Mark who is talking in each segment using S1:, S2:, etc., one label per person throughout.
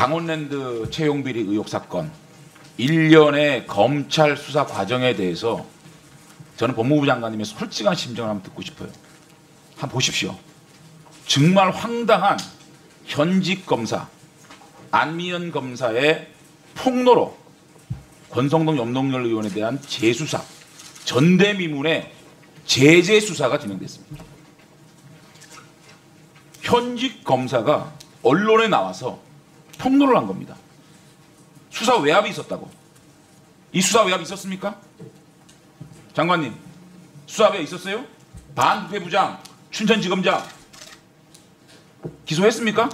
S1: 강원랜드 채용비리 의혹 사건 일련의 검찰 수사 과정에 대해서 저는 법무부 장관님의 솔직한 심정을 한번 듣고 싶어요. 한번 보십시오. 정말 황당한 현직 검사 안미연 검사의 폭로로 권성동 염동열 의원에 대한 재수사 전대미문의 제재 수사가 진행됐습니다. 현직 검사가 언론에 나와서 폭로를 한 겁니다. 수사 외압이 있었다고. 이 수사 외압이 있었습니까? 장관님, 수사 외압이 있었어요? 반부패부장, 춘천지검장 기소했습니까?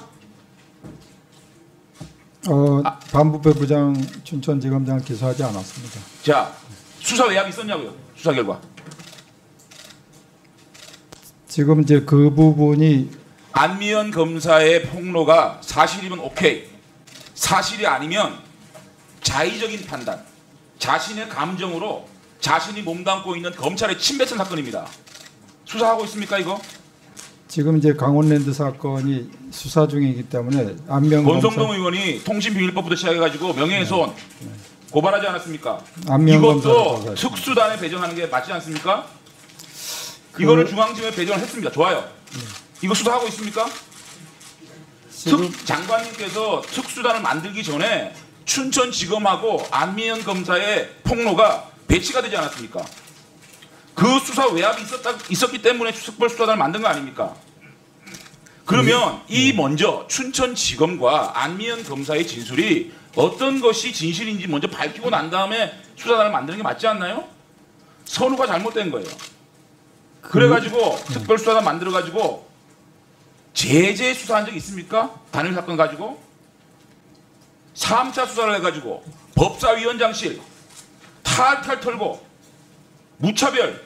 S2: 반부패부장, 춘천지검장 기소하지 않았습니다.
S1: 자, 수사 외압이 있었냐고요? 수사 결과.
S2: 지금 이제 그 부분이
S1: 안미연 검사의 폭로가 사실이면 오케이. 사실이 아니면 자의적인 판단, 자신의 감정으로 자신이 몸담고 있는 검찰의 침뱉은 사건입니다. 수사하고 있습니까 이거?
S2: 지금 이제 강원랜드 사건이 수사 중이기 때문에 안명
S1: 권성동 의원이 통신비밀법부터 시작해가지고 명예훼손 고발하지 않았습니까?
S2: 안명
S1: 이것도 특수단에 배정하는 게 맞지 않습니까? 이거를 중앙지검에 배정을 했습니다. 좋아요. 이거 수사하고 있습니까? 장관님께서 특수단을 만들기 전에 춘천지검하고 안미연 검사의 폭로가 배치가 되지 않았습니까? 그 수사 외압이 있었기 때문에 특별수사단을 만든 거 아닙니까? 그러면 이 먼저 춘천지검과 안미연 검사의 진술이 어떤 것이 진실인지 먼저 밝히고 난 다음에 수사단을 만드는 게 맞지 않나요? 선우가 잘못된 거예요. 그래가지고 특별수사단 만들어가지고 제재 수사한 적 있습니까? 단일 사건 가지고 3차 수사를 해가지고 법사위원장실 탈탈 털고 무차별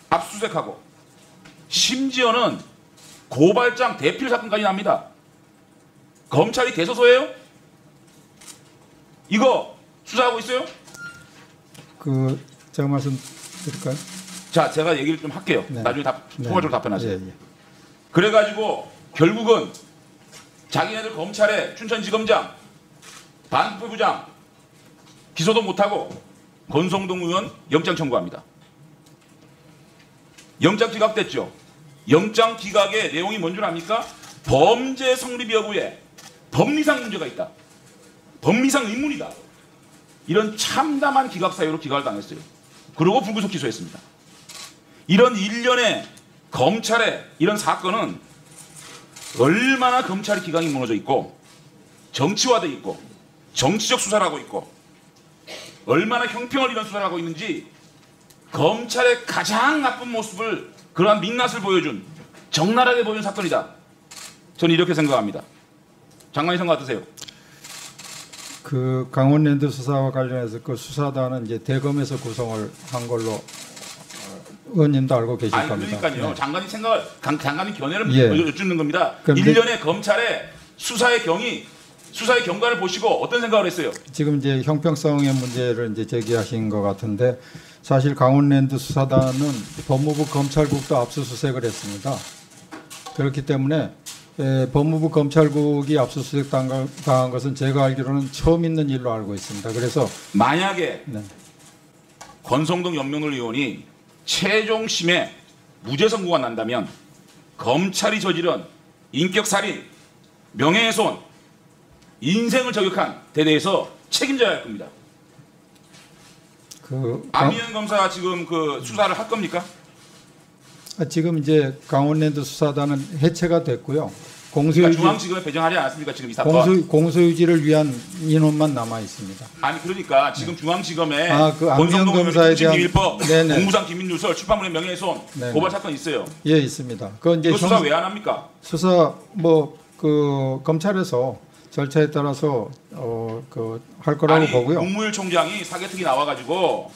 S1: 압수수색하고 심지어는 고발장 대필 사건까지 납니다. 검찰이 대소소예요? 이거 수사하고 있어요?
S2: 제가 말씀드릴까요?
S1: 자, 제가 얘기를 좀 할게요.
S2: 네.
S1: 나중에 포괄적으로 답변하세요.
S2: 예.
S1: 그래가지고 결국은 자기네들 검찰에 춘천지검장, 반부패부장 기소도 못하고 권성동 의원 영장 청구합니다. 영장 기각됐죠. 영장 기각의 내용이 뭔 줄 압니까? 범죄 성립 여부에 법리상 문제가 있다. 법리상 의문이다. 이런 참담한 기각 사유로 기각을 당했어요. 그리고 불구속 기소했습니다. 이런 일련의 검찰의 이런 사건은 얼마나 검찰의 기강이 무너져 있고 정치화되어 있고 정치적 수사를 하고 있고 얼마나 형평을 잃은 수사를 하고 있는지 검찰의 가장 나쁜 모습을 그러한 민낯을 보여준 적나라하게 보여준 사건이다. 저는 이렇게 생각합니다. 장관님 생각 어떠세요?
S2: 그 강원랜드 수사와 관련해서 그 수사단은 이제 대검에서 구성을 한 걸로 의원님도 알고 계실 겁니다.
S1: 그러니까요.
S2: 네.
S1: 장관님 생각을 장관님 견해를
S2: 예.
S1: 여쭙는 겁니다.
S2: 그런데,
S1: 일련의 검찰의 수사의 경과를 보시고 어떤 생각을 했어요?
S2: 지금 이제 형평성의 문제를 이제 제기하신 것 같은데 사실 강원랜드 수사단은 법무부 검찰국도 압수수색을 했습니다. 그렇기 때문에 법무부 검찰국이 압수수색 당한 것은 제가 알기로는 처음 있는 일로 알고 있습니다. 그래서
S1: 만약에 권성동 염명을 의원이 최종심에 무죄 선고가 난다면 검찰이 저지른 인격살인, 명예훼손, 인생을 저격한 데 대해서 책임져야 할 겁니다. 안미연 검사 지금 그 수사를 할 겁니까?
S2: 지금 이제 강원랜드 수사단은 해체가 됐고요.
S1: 그러니까 중앙지검에 배정하지 않았습니까? 지금 이 사건.
S2: 공소유지를 위한 인원만 남아 있습니다.
S1: 아니 그러니까 지금 중앙지검에
S2: 그
S1: 권성동
S2: 검사에 대한
S1: 비밀법, 공무상 기밀누설, 출판물의 명예훼손 고발 사건 있어요.
S2: 예, 있습니다.
S1: 그 수사 왜 안 합니까?
S2: 수사 그 검찰에서 절차에 따라서 할 거라고 보고요.
S1: 국무일 총장이 사개특위 나와가지고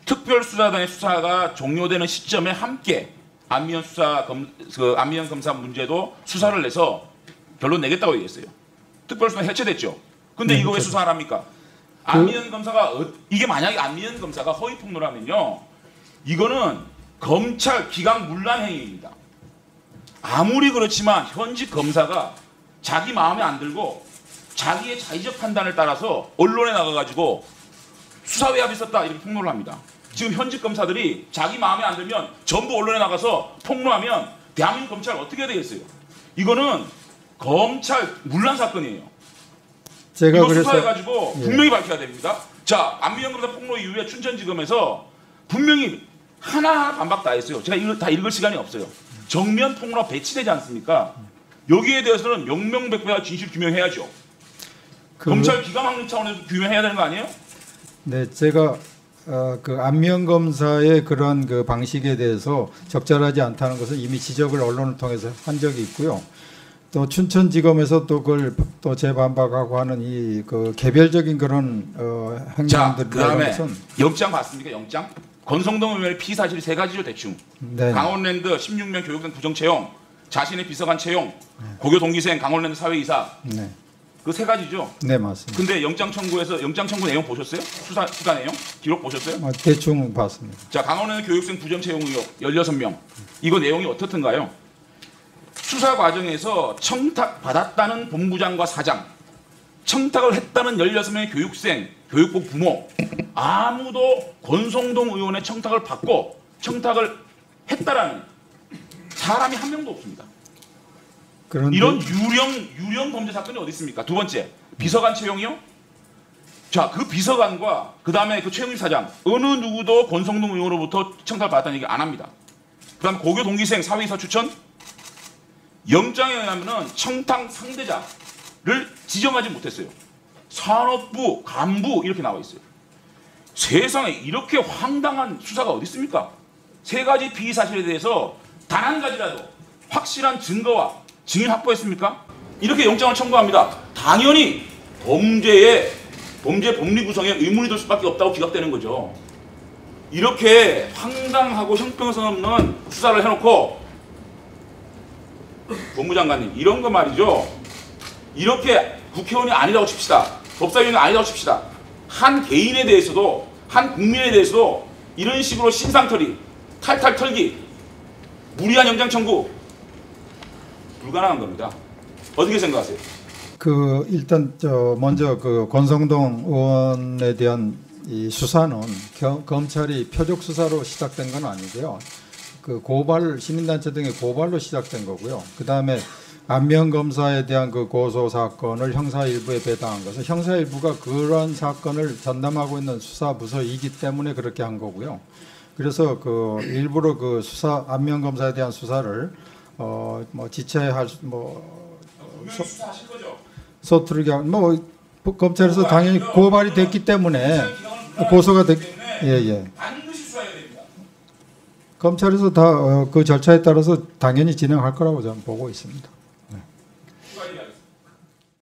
S1: 특별수사단의 수사가 종료되는 시점에 함께 안미연 검사 문제도 수사를 내서 결론 내겠다고 얘기했어요. 특별수사 해체됐죠. 근데 이거 왜 수사 안 합니까? 안미연 검사가 이게 만약에 안미연 검사가 허위 폭로라면요, 이거는 검찰 기강 문란 행위입니다. 아무리 그렇지만 현직 검사가 자기 마음에 안 들고 자기의 자의적 판단을 따라서 언론에 나가가지고 수사 외압이 있었다 이렇게 폭로를 합니다. 지금 현직 검사들이 자기 마음에 안 들면 전부 언론에 나가서 폭로하면 대한민국 검찰 어떻게 해야 되겠어요? 이거는 검찰 문란 사건이에요.
S2: 제가
S1: 이거
S2: 그래서
S1: 수사해가지고
S2: 예.
S1: 분명히 밝혀야 됩니다. 자, 안미영 검사 폭로 이후에 춘천지검에서 분명히 하나하나 반박 다 했어요. 제가 이거 다 읽을 시간이 없어요. 정면 폭로가 배치되지 않습니까? 여기에 대해서는 명명백백하게 진실 규명해야죠. 검찰 기가 막는 차원에서 규명해야 되는 거 아니에요?
S2: 네, 제가 그 안미영 검사의 그런 그 방식에 대해서 적절하지 않다는 것을 이미 지적을 언론을 통해서 한 적이 있고요. 또 춘천지검에서 또 그걸 또 재반박하고 하는 이 그 개별적인 그런
S1: 자,
S2: 행동들이라는
S1: 그다음에
S2: 것은
S1: 영장 봤습니까? 영장? 권성동 의원의 피의 사실이 세 가지죠, 대충.
S2: 네.
S1: 강원랜드 16명 교육생 부정 채용, 자신의 비서관 채용, 고교 동기생 강원랜드 사회이사.
S2: 네,
S1: 그 세 가지죠.
S2: 네 맞습니다.
S1: 근데 영장 청구에서 영장 청구 내용 보셨어요? 수사 내용? 기록 보셨어요?
S2: 대충 봤습니다.
S1: 자, 강원랜드 교육생 부정 채용 의혹 16명. 이거 내용이 어떻든가요? 수사 과정에서 청탁 받았다는 본부장과 사장, 청탁을 했다는 16명의 교육생, 교육부 부모, 아무도 권성동 의원의 청탁을 받고 청탁을 했다라는 사람이 한 명도 없습니다.
S2: 그런데
S1: 이런 유령 범죄 사건이 어디 있습니까? 두 번째, 비서관 채용이요? 자, 그 비서관과 그 다음에 그 최영일 사장, 어느 누구도 권성동 의원으로부터 청탁을 받았다는 얘기 안 합니다. 그 다음에 고교 동기생 사회이사 추천, 영장에 의하면 청탁 상대자를 지정하지 못했어요. 산업부, 간부 이렇게 나와 있어요. 세상에 이렇게 황당한 수사가 어디 있습니까? 세 가지 피의 사실에 대해서 단 한 가지라도 확실한 증거와 증인 확보했습니까? 이렇게 영장을 청구합니다. 당연히 범죄 법리 구성에 의문이 들 수밖에 없다고 기각되는 거죠. 이렇게 황당하고 형평성 없는 수사를 해놓고 법무장관님 이런 거 말이죠. 이렇게 국회의원이 아니라고 칩시다. 법사위원이 아니라고 칩시다. 한 개인에 대해서도 한 국민에 대해서도 이런 식으로 신상털이 탈탈 털기 무리한 영장 청구 불가능한 겁니다. 어떻게 생각하세요?
S2: 그 일단 먼저 그 권성동 의원에 대한 이 수사는 검찰이 표적 수사로 시작된 건 아니고요. 그 고발 시민단체 등의 고발로 시작된 거고요. 그 다음에 안미영 검사에 대한 그 고소 사건을 형사 일부에 배당한 것은 형사 일부가 그러한 사건을 전담하고 있는 수사 부서이기 때문에 그렇게 한 거고요. 그래서 그 일부러 그 수사 안미영 검사에 대한 수사를 뭐 지체할
S1: 수사하실 거죠?
S2: 서투르게 검찰에서 당연히 고발이 됐기 때문에 고소가 예예.
S1: 반드시 수사해야 됩니다.
S2: 검찰에서 다 그 절차에 따라서 당연히 진행할 거라고 저는 보고 있습니다.
S1: 수사해야